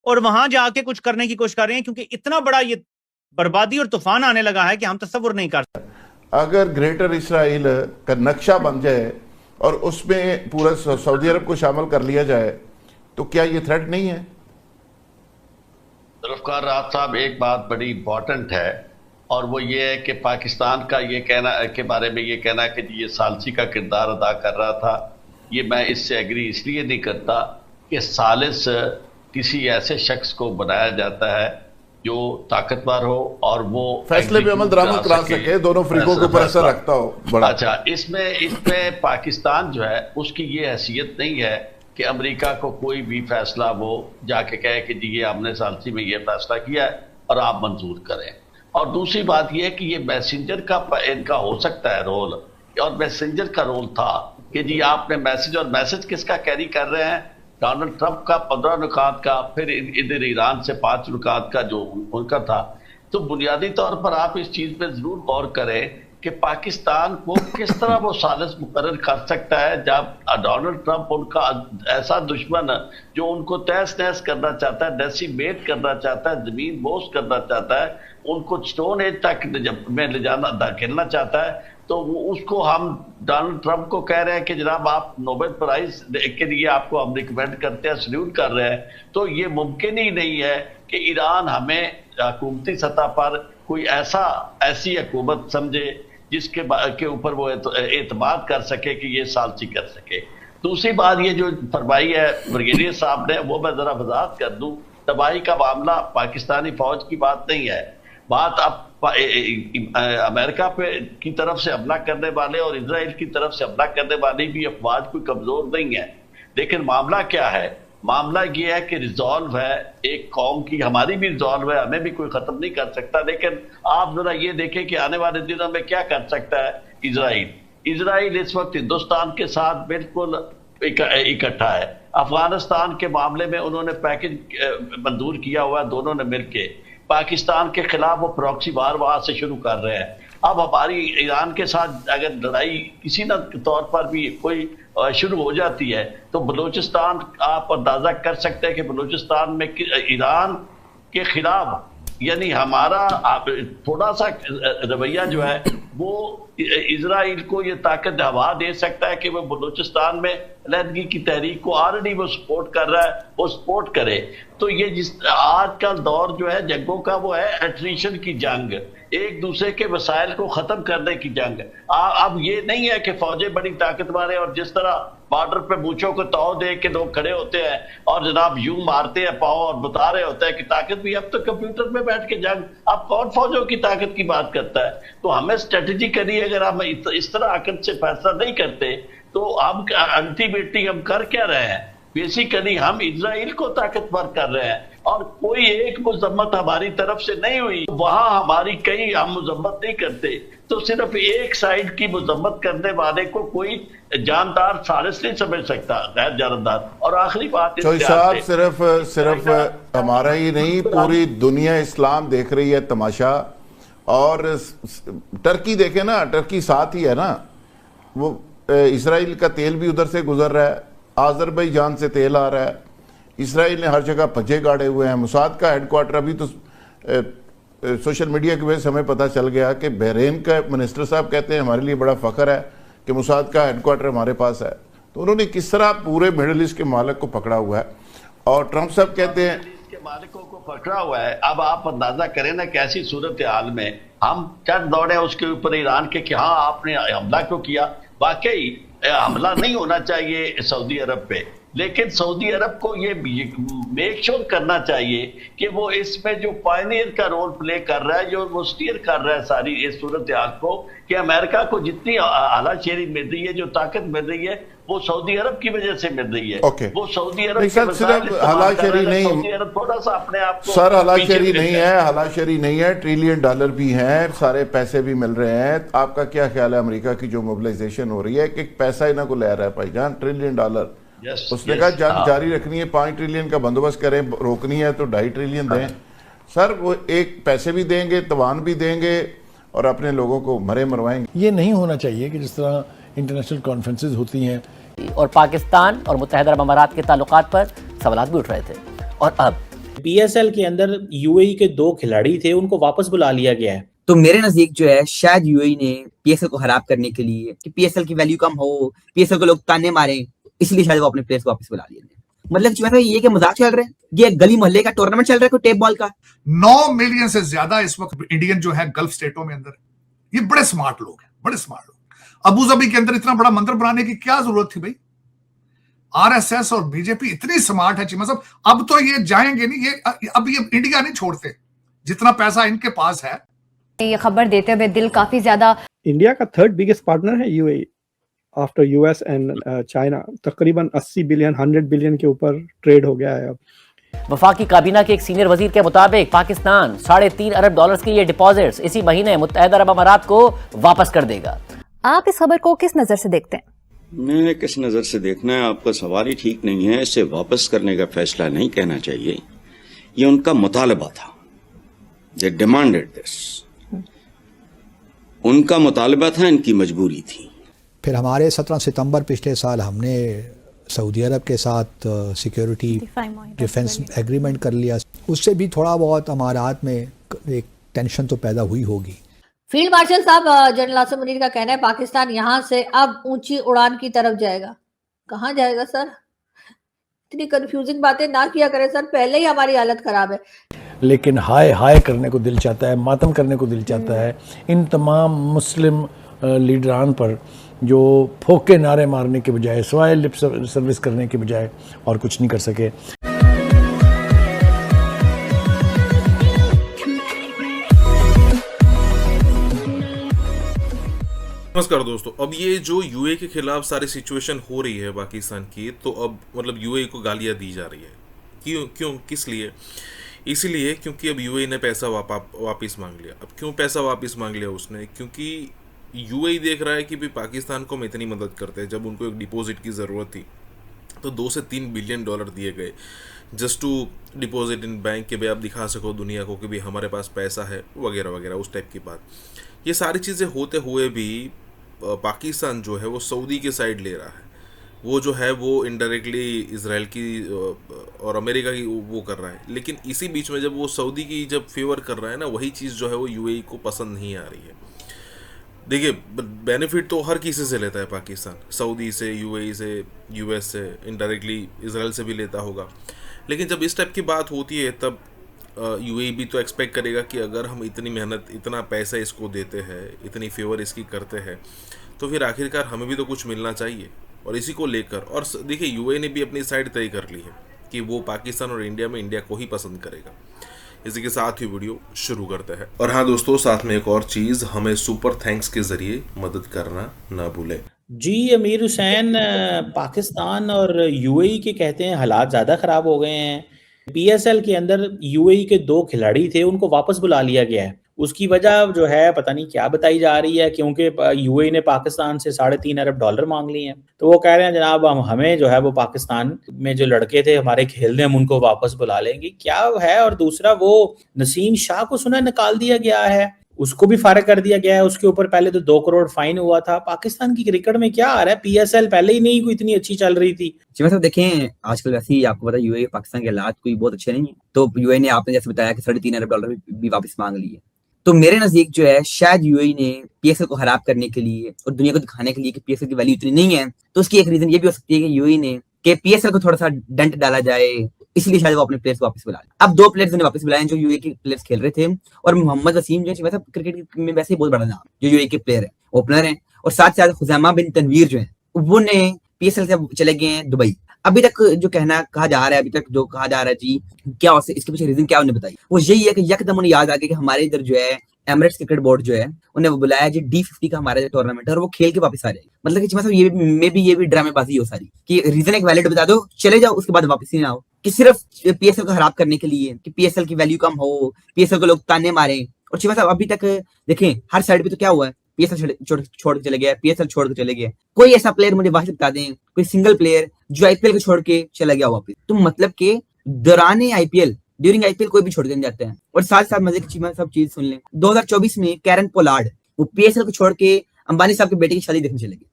और वहां जाके कुछ करने की कोशिश कर रहे हैं, क्योंकि इतना बड़ा ये बर्बादी और तूफान आने लगा है कि हम तसव्वुर नहीं कर सकते। अगर ग्रेटर इसराइल का नक्शा बन जाए और उसमें पूरा सऊदी अरब को शामिल कर लिया जाए तो क्या ये थ्रेट नहीं है? जुल्फ़िकार रात साहब, एक बात बड़ी इंपॉर्टेंट है और वो ये है कि पाकिस्तान का ये कहना के बारे में ये कहना कि ये सालसी का किरदार अदा कर रहा था, ये मैं इससे एग्री इसलिए नहीं करता कि सालिस किसी ऐसे शख्स को बनाया जाता है जो ताकतवर हो और वो फैसले पे अमल दरामद करा सके, दोनों फ्रीकों के ऊपर असर रखता हो बड़ा। अच्छा, इसमें पाकिस्तान जो है उसकी ये हैसियत नहीं है कि अमेरिका को कोई भी फैसला वो जाके कहे कि जी ये हमने सालसी में ये फैसला किया है और आप मंजूर करें। और दूसरी बात ये कि ये मैसेंजर का इनका हो सकता है रोल, और मैसेंजर का रोल था कि जी आपने मैसेज, और मैसेज किसका कैरी कर रहे हैं? डोनाल्ड ट्रंप का 15 नुकात का, फिर इधर ईरान से 5 नुकात का जो उनका था। तो बुनियादी तौर पर आप इस चीज पे जरूर गौर करें कि पाकिस्तान को किस तरह वो सालिस मुकर्रर कर सकता है जब डोनाल्ड ट्रंप उनका ऐसा दुश्मन जो उनको तहस नहस करना चाहता है, डेसिमेट करना चाहता है, जमीन बोस करना चाहता है, उनको स्टोन एज तक में ले जाना धकेलना चाहता है। तो वो उसको हम डोनाल्ड ट्रंप को कह रहे हैं कि जनाब आप नोबेल प्राइज के लिए आपको हम रिकमेंड करते हैं, सल्यूट कर रहे हैं। तो ये मुमकिन ही नहीं है कि ईरान हमें हुकूमती सतह पर कोई ऐसी हुकूमत समझे जिसके ऊपर वो एतमाद कर सके कि ये सालसी कर सके। दूसरी बात ये जो फरमाई है ब्रिगेडियर साहब ने, वो मैं जरा वजाहत कर दूं। तबाही का मामला पाकिस्तानी फौज की बात नहीं है, बात अब अमेरिका पे की तरफ से हमला करने वाले और इजराइल की तरफ से हमला करने वाली भी अफवाज कोई कमजोर नहीं है। लेकिन मामला क्या है? मामला ये है कि रिजॉल्व है एक कौम की, हमारी भी रिजॉल्व है, हमें भी कोई खत्म नहीं कर सकता। लेकिन आप जरा ये देखें कि आने वाले दिनों में क्या कर सकता है इजराइल इस वक्त हिंदुस्तान के साथ बिल्कुल इकट्ठा है। अफगानिस्तान के मामले में उन्होंने पैकेज मंजूर किया हुआ है, दोनों ने मिलकर पाकिस्तान के खिलाफ वो प्रॉक्सी वार वहां से शुरू कर रहे हैं। अब हमारी ईरान के साथ अगर लड़ाई किसी न तौर पर भी कोई शुरू हो जाती है तो बलूचिस्तान, आप अंदाजा कर सकते हैं कि बलूचिस्तान में ईरान के खिलाफ यानी हमारा थोड़ा सा रवैया जो है वो इजराइल को ये ताकत हवा दे सकता है कि वो बलूचिस्तान में अलहदगी की तहरीक को ऑलरेडी वो सपोर्ट कर रहा है, वो सपोर्ट करे। तो ये जिस आज का दौर जो है जंगों का वो है एट्रीशन की जंग, एक दूसरे के वसाइल को खत्म करने की जंग। अब ये नहीं है कि फौजें बड़ी ताकतवर है और जिस तरह बॉर्डर पे मूंछों को ताव दे के लोग खड़े होते हैं और जनाब यूं मारते हैं पाँव और बता रहे होते हैं कि ताकत भी अब तो कंप्यूटर में बैठ के जंग, अब कौन फौजों की ताकत की बात करता है। तो हमें स्ट्रेटेजिकली अगर हम इस तरह आकत से फैसला नहीं करते तो हम अल्टीमेटली हम कर क्या रहे हैं, बेसिकली हम इजराइल को ताकतवर कर रहे हैं और कोई एक मजम्मत हमारी तरफ से नहीं हुई, वहां हमारी कई हम मजम्मत नहीं करते, तो सिर्फ एक साइड की मजम्मत करने वाले को कोई जानदार साजिश नहीं समझ सकता, गैर जानदार। और आखिरी बात साहब, सिर्फ हमारा ही नहीं, पूरी दुनिया इस्लाम देख रही है तमाशा। और टर्की देखे ना, टर्की साथ ही है ना, वो इसराइल का तेल भी उधर से गुजर रहा है, आज़रबाईजान से तेल आ रहा है, इसराइल ने हर जगह पंजे गाड़े हुए हैं। मुसाद का हेडक्वार्टर, अभी तो सोशल मीडिया की वजह से हमें पता चल गया कि बहरीन का मिनिस्टर साहब कहते हैं हमारे लिए बड़ा फख्र है कि मुसाद का हेडक्वार्टर हमारे पास है। तो उन्होंने किस तरह पूरे मिडिल ईस्ट के मालिक को पकड़ा हुआ है। और ट्रंप साहब कहते हैं के मालिकों को पकड़ा हुआ है। अब आप अंदाजा करें ना कैसी सूरत हाल में हम चढ़ दौड़े उसके ऊपर ईरान के कि हाँ आपने हमला क्यों किया। वाकई हमला नहीं होना चाहिए सऊदी अरब पे, लेकिन सऊदी अरब को ये मेक श्योर करना चाहिए कि वो इसमें जो पायनियर का रोल प्ले कर रहा है, जो वो स्टीयर कर रहा है सारी इस सूरत हाल को, कि अमेरिका को जितनी आलाशेरी मिल रही है, जो ताकत मिल रही है, वो सऊदी अरब की वजह से मिल रही है। वो सऊदी अरब हलाशेरी नहीं, सऊदी अरब थोड़ा सा अपने आप को सर हलाशेरी नहीं है, हलाशेरी नहीं है, $1 ट्रिलियन भी हैं, सारे पैसे भी मिल रहे हैं। आपका क्या ख्याल है अमेरिका की जो मोबिलाइजेशन हो रही है कि पैसा इन्हों को ले रहा है भाईजान, $1 ट्रिलियन। उसने कहा जंग जारी रखनी है, 5 ट्रिलियन का बंदोबस्त करें, रोकनी है तो 2.5 ट्रिलियन दें। सर वो एक पैसे भी देंगे, तवान भी देंगे और अपने लोगों को मरे मरवाएंगे। ये नहीं होना चाहिए कि जिस तरह इंटरनेशनल कॉन्फ्रेंसेस होती हैं और पाकिस्तान और मुत्तहदा अरब अमारात के ताल्लुकात पर सवाल भी उठ रहे थे। और अब PSL के अंदर UAE के 2 खिलाड़ी थे, उनको वापस बुला लिया गया है। तो मेरे नजदीक जो है शायद UAE ने PSL को खराब करने के लिए कि PSL की वैल्यू कम हो, PSL को लोग ताने मारे, इसलिए शायद वो अपने प्लेयर्स को वापस बुला लिए। मतलब मतलब ये कि मजाक चल रहा है, ये गली मोहल्ले का टूर्नामेंट चल रहा है कोई टेप बॉल का। 9 मिलियन से ज्यादा इस वक्त इंडियन जो है गल्फ स्टेटों में अंदर, ये बड़े स्मार्ट लोग हैं, बड़े स्मार्ट लोग। अबू धाबी के अंदर इतना बड़ा मंदिर बनाने की क्या जरूरत थी भाई? RSS और बीजेपी इतनी स्मार्ट है, मतलब अब तो ये जाएंगे नहीं, ये अब ये इंडिया नहीं छोड़ते, जितना पैसा इनके पास है। ये खबर देते हुए दिल काफी ज्यादा। इंडिया का 3rd बिगेस्ट पार्टनर है UAE after US and China. तकरीबन 80 बिलियन 100 बिलियन के ऊपर ट्रेड हो गया है अब। वफाकी काबीना के एक सीनियर वजीर के मुताबिक पाकिस्तान $3.5 अरब के ये डिपॉजिट्स इसी महीने मुत्तहदा अरब अमारात को वापस कर देगा। आप इस खबर को किस नजर से देखते हैं? मैंने किस नजर से देखना है, आपका सवाल ही ठीक नहीं है। इसे वापस करने का फैसला नहीं कहना चाहिए, ये उनका मुतालबा था। दे डिमांडेड दिस, उनका मुतालबा था, इनकी मजबूरी थी। फिर हमारे 17 सितंबर पिछले साल हमने सऊदी अरब के साथ सिक्योरिटी डिफेंस एग्रीमेंट कर लिया, उससे भी थोड़ा बहुत अमारात में एक टेंशन तो पैदा हुई होगी। फील्ड मार्शल साहब, जनरल आसिम मुनीर का कहना है पाकिस्तान यहां से अब ऊंची उड़ान की तरफ जाएगा। कहां जाएगा सर? इतनी कंफ्यूजिंग बातें ना किया करें सर, पहले ही हमारी हालत खराब है। लेकिन हाय हाय करने को दिल चाहता है, मातम करने को दिल चाहता है इन तमाम मुस्लिम लीडरान पर जो फोके नारे मारने के बजाय, सिवाय लिप सर्विस करने के बजाय और कुछ नहीं कर सके। नमस्कार दोस्तों, अब ये जो UAE के खिलाफ सारी सिचुएशन हो रही है पाकिस्तान की, तो अब मतलब UAE को गालियां दी जा रही है। क्यों किस लिए? इसीलिए क्योंकि अब UAE ने पैसा वापस मांग लिया। अब क्यों पैसा वापस मांग लिया उसने? क्योंकि UAE देख रहा है कि भी पाकिस्तान को हम इतनी मदद करते हैं, जब उनको एक डिपॉजिट की ज़रूरत थी तो $2 से $3 बिलियन दिए गए just to deposit in bank, के भाई आप दिखा सको दुनिया को कि भी हमारे पास पैसा है वगैरह वगैरह, उस टाइप की बात। ये सारी चीज़ें होते हुए भी पाकिस्तान जो है वो सऊदी के साइड ले रहा है। वो जो है वो इनडायरेक्टली इजराइल की और अमेरिका की वो कर रहा है। लेकिन इसी बीच में जब वो सऊदी की जब फेवर कर रहा है ना, वही चीज़ जो है वो UAE को पसंद नहीं आ रही है। देखिए, बेनिफिट तो हर किसी से लेता है पाकिस्तान, सऊदी से, UAE से, US से, इनडायरेक्टली इजराइल से भी लेता होगा। लेकिन जब इस टाइप की बात होती है तब UAE भी तो एक्सपेक्ट करेगा कि अगर हम इतनी मेहनत, इतना पैसा इसको देते हैं, इतनी फेवर इसकी करते हैं, तो फिर आखिरकार हमें भी तो कुछ मिलना चाहिए। और इसी को लेकर, और देखिए यूएई ने भी अपनी साइड तय कर ली है कि वो पाकिस्तान और इंडिया में इंडिया को ही पसंद करेगा। इसी के साथ ही वीडियो शुरू करते हैं। और हाँ दोस्तों, साथ में एक और चीज़, हमें सुपर थैंक्स के जरिए मदद करना ना भूलें। जी, अमीर हुसैन, पाकिस्तान और यूएई के कहते हैं हालात ज़्यादा ख़राब हो गए हैं। पीएसएल के अंदर यूएई के 2 खिलाड़ी थे, उनको वापस बुला लिया गया है। उसकी वजह जो है पता नहीं क्या बताई जा रही है, क्योंकि यूएई ने पाकिस्तान से $3.5 अरब मांग लिए हैं। तो वो कह रहे हैं जनाब हमें जो है वो पाकिस्तान में जो लड़के थे हमारे खेलने, हम उनको वापस बुला लेंगे, क्या है। और दूसरा, वो नसीम शाह को सुना निकाल दिया गया है, उसको भी फारिग कर दिया गया है। उसके ऊपर पहले तो 2 करोड़ फाइन हुआ था। पाकिस्तान की क्रिकेट में क्या आ रहा है? पीएसएल पहले ही नहीं कोई इतनी अच्छी चल रही थी। जी साहब, देखें आजकल वैसे ही आपको पता है यूएई पाकिस्तान के हालात कोई बहुत अच्छे नहीं है। तो यूएई ने, आपने जैसे बताया कि $3.5 अरब भी वापस मांग लिए। तो मेरे नजदीक जो है शायद यूएई ने पीएसएल को खराब करने के लिए और दुनिया को दिखाने के लिए कि पीएसएल की वैल्यू इतनी नहीं है, तो उसकी एक रीजन ये भी हो सकती है कि यूएई ने कि पीएसएल को थोड़ा सा डेंट डाला जाए, इसलिए शायद वो अपने प्लेयर्स को वापस बुला ले। अब 2 प्लेयर्स ने वापस बुलाए जो यूएई के प्लेयर्स खेल रहे थे, और मोहम्मद वसीम जो है क्रिकेट में वैसे ही बहुत बड़ा नाम जो यूएई के प्लेयर है, ओपनर है, और साथ साथ खुजैमा बिन तनवीर जो है वो ने पीएसएल से चले गए हैं दुबई। अभी तक जो कहा जा रहा है जी क्या इसके पीछे रीजन क्या उन्हें बताई, वो यही है कि यकदम उन्हें याद आ गया कि हमारे इधर जो है एमिरेट्स क्रिकेट बोर्ड जो है उन्हें वो बुलाया जी D50 का हमारा जो टूर्नामेंट है, और वो खेल के वापस आ जाएगी। मतलब कि मतलब ये भी ड्रामेबाजी हो सारी कि रीजन एक वैलिड बता दो, चले जाओ, उसके बाद वापस ही ना आओ, कि सिर्फ पीएसएल को खराब करने के लिए कि पीएसएल की वैल्यू कम हो, पीएसएल को लोग ताने मारे। और चिमा साहब अभी तक देखें हर साइड पे तो क्या हुआ है, पीएसएल छोड़ के चले गया, पीएसएल छोड़ के चले गए। कोई ऐसा प्लेयर मुझे वापस बता दें, कोई सिंगल प्लेयर जो आईपीएल को छोड़ के चला गया वापस। तो मतलब के दौरान आईपीएल, ड्यूरिंग आईपीएल कोई भी छोड़ के जाते हैं। और साथ साथ मजे की सब चीज सुन लें, 2024 में कैरन पोलार्ड वो पीएसएल को छोड़ के अंबानी साहब के बेटे की शादी देखने चले गए।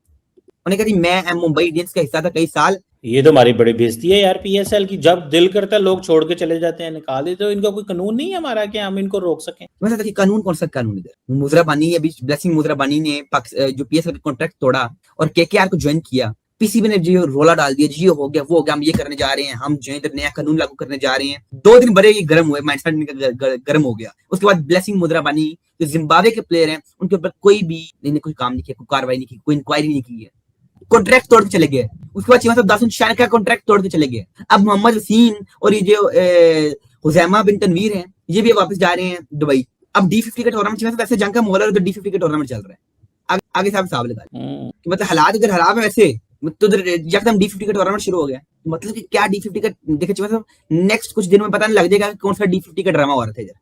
उन्हें कहा मैं मुंबई इंडियंस का हिस्सा था कई साल। ये तो हमारी बड़ी बेइज्जती है यार पीएसएल की, जब दिल करता है लोग छोड़ के चले जाते हैं, निकाल देते। तो इनका कोई कानून नहीं है हमारा कि हम इनको रोक सकें? वैसे देखिए कानून कौन सा कानून है। मुजरा बानी, अभी ब्लेसिंग मुजरा बानी ने जो पीएसएल का कॉन्ट्रैक्ट तोड़ा और केकेआर को ज्वाइन किया, पीसीबी ने जो रोला डाल दिया, जी हो गया वो हो गया, हम ये करने जा रहे हैं, हम जो इधर नया कानून लागू करने जा रहे हैं। 2 दिन बड़े गर्म हुए, माइंडसेट गर्म हो गया। उसके बाद ब्लेसिंग मुद्रा बानी जो जिम्बाब्वे के प्लेयर हैं उनके ऊपर कोई काम नहीं किया, कोई कार्रवाई नहीं की, कोई इंक्वायरी नहीं की है, कॉन्ट्रैक्ट तोड़ के चले गए। उसके बाद चीमा साहब दासून शान का कॉन्ट्रैक्ट तोड़ के चले गए। अब मोहम्मद वसीम और ये जो हुजैमा बिन तनवीर हैं ये भी वापस जा रहे हैं दुबई। अब D50 का टूर्नामेंट वैसे जंग का माहौल है, तो D50 का टूर्नामेंट चल रहा है। आगे साहब हिसाब लगा कि मतलब हालात अगर खराब है वैसे तो एकदम D50 का टूर्नामेंट शुरू हो गया। मतलब कि क्या D50 का देखे चिमा साहब नेक्स्ट कुछ दिनों में पता नहीं लग जाएगा कौन सा D50 का ड्रामा हो रहा था इधर।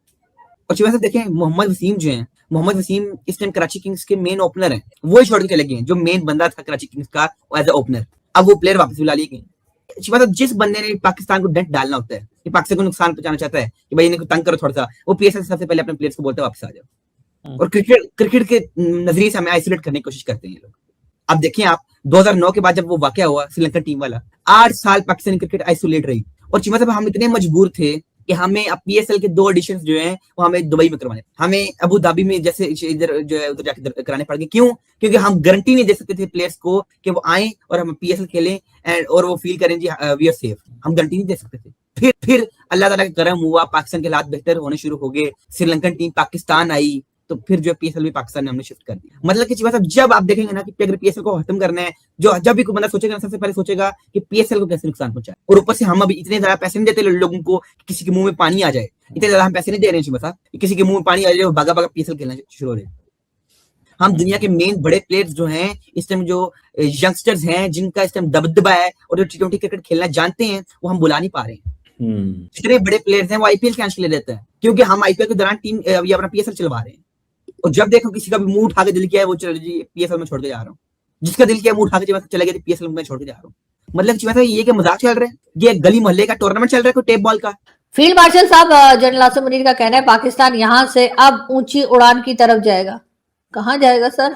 और चिमा साहब देखें मोहम्मद वसीम जो है, मोहम्मद वसीम इस टाइम कराची किंग्स के मेन ओपनर हैं, वो ही छोड़ के चले गए जो मेन बंदा था कराची किंग्स का एज ए ओपनर। अब वो प्लेयर वापस बुला लिए गए। चिमा साहब जिस बंदे ने पाकिस्तान को डेंट डालना होता है कि पाकिस्तान को नुकसान पहुंचाना चाहता है कि भाई इन्हें तंग करो थोड़ा सा, वो पीएसएल सबसे पहले अपने प्लेयर्स को बोलता है वापस आ जाओ। और क्रिकेट के नजरिए से हमें आइसोलेट करने की कोशिश करते हैं ये लोग। अब देखिए आप 2009 के बाद जब वो वाकया हुआ श्रीलंका टीम वाला, 8 साल पाकिस्तानी क्रिकेट आइसोलेट रही। और चिमा साहब हम इतने मजबूर थे कि हमें अब पीएसएल के 2 एडिशन जो हैं वो हमें दुबई में करवाने, हमें अबू धाबी में जैसे इधर जो है उधर जाके कराने पड़ गए। क्यों? क्योंकि हम गारंटी नहीं दे सकते थे प्लेयर्स को कि वो आए और हम पीएसएल खेलें एंड और वो फील करें जी वी आर सेफ। हम गारंटी नहीं दे सकते थे। फिर अल्लाह ताला का करम हुआ, पाकिस्तान के हालात बेहतर होने शुरू हो गए, श्रीलंकन टीम पाकिस्तान आई, तो फिर जो पीएसएल भी पाकिस्तान ने हमने शिफ्ट कर दिया। मतलब कि चिमा साहब जब आप देखेंगे ना कि अगर पीएसएल को खत्म करना है, जो जब भी कोई बंदा सोचेगा ना सबसे पहले सोचेगा कि पीएसएल को कैसे नुकसान पहुंचाए। और ऊपर से हम अभी इतने ज्यादा पैसे नहीं देते लोगों को कि किसी के मुंह में पानी आ जाए, इतने ज्यादा हम पैसे नहीं दे रहे हैं चिमा साहब कि किसी के मुंह में पानी आ जाए और भागा भागा पीएसएल खेलना शुरू हो जाए। हम दुनिया के मेन बड़े प्लेयर्स जो हैं इस टाइम, जो यंगस्टर्स हैं जिनका इस टाइम दबदबा है और जो T20 क्रिकेट खेलना जानते हैं, वो हम बुला नहीं पा रहे हैं। जितने बड़े प्लेयर्स हैं वो आईपीएल कैंसिल ले लेते हैं क्योंकि हम आईपीएल के दौरान टीम ये अपना पीएसएल चलवा रहे हैं। और जब देखो किसी का भी मुंह उठा के दिल किया है वो चलो जी पीएसएल में छोड़ के जा रहा हूँ, जिसका दिल किया मुंह उठा के चले गए पीएसएल में छोड़ के जा रहा हूँ। मतलब ये कि मजाक चल रहा है, ये गली मोहल्ले का टूर्नामेंट चल रहा है कोई टेप बॉल का। फील्ड मार्शल साहब जनरल आसिम मुनीर का कहना है पाकिस्तान यहाँ से अब ऊंची उड़ान की तरफ जाएगा। कहाँ जाएगा सर?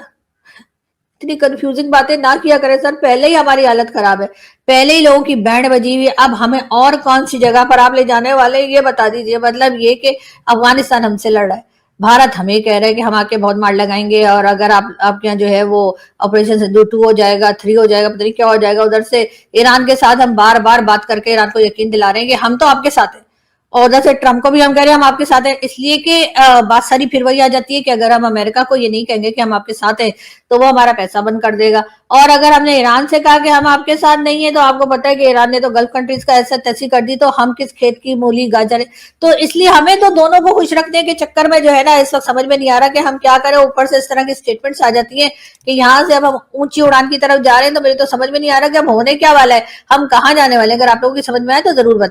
इतनी कंफ्यूजिंग बातें ना किया करें सर, पहले ही हमारी हालत खराब है, पहले ही लोगों की बैंड बजी हुई है, अब हमें और कौन सी जगह पर आप ले जाने वाले ये बता दीजिए। मतलब ये कि अफगानिस्तान हमसे लड़ रहा है, भारत हमें कह रहा है कि हम आके बहुत मार लगाएंगे और अगर आपके यहाँ जो है वो ऑपरेशन सिंदूर 2 हो जाएगा, 3 हो जाएगा, पता नहीं क्या हो जाएगा। उधर से ईरान के साथ हम बार बार बात करके ईरान को यकीन दिला रहे हैं कि हम तो आपके साथ हैं और जैसे ट्रम्प को भी हम कह रहे हैं हम आपके साथ हैं, इसलिए कि बात सारी फिर वही आ जाती है कि अगर हम अमेरिका को ये नहीं कहेंगे कि हम आपके साथ हैं तो वो हमारा पैसा बंद कर देगा। और अगर हमने ईरान से कहा कि हम आपके साथ नहीं है, तो आपको पता है कि ईरान ने तो गल्फ कंट्रीज का ऐसा तैसी कर दी, तो हम किस खेत की मूली गाजर। तो इसलिए हमें तो दोनों को खुश रखने के चक्कर में जो है ना, इस वक्त समझ में नहीं आ रहा कि हम क्या करें। ऊपर से इस तरह की स्टेटमेंट्स आ जाती है कि यहाँ से अब हम ऊंची उड़ान की तरफ जा रहे हैं, तो मेरे तो समझ में नहीं आ रहा कि अब होने क्या वाला है, हम कहाँ जाने वाले हैं। अगर आप लोगों की समझ में आए तो जरूर बताएं।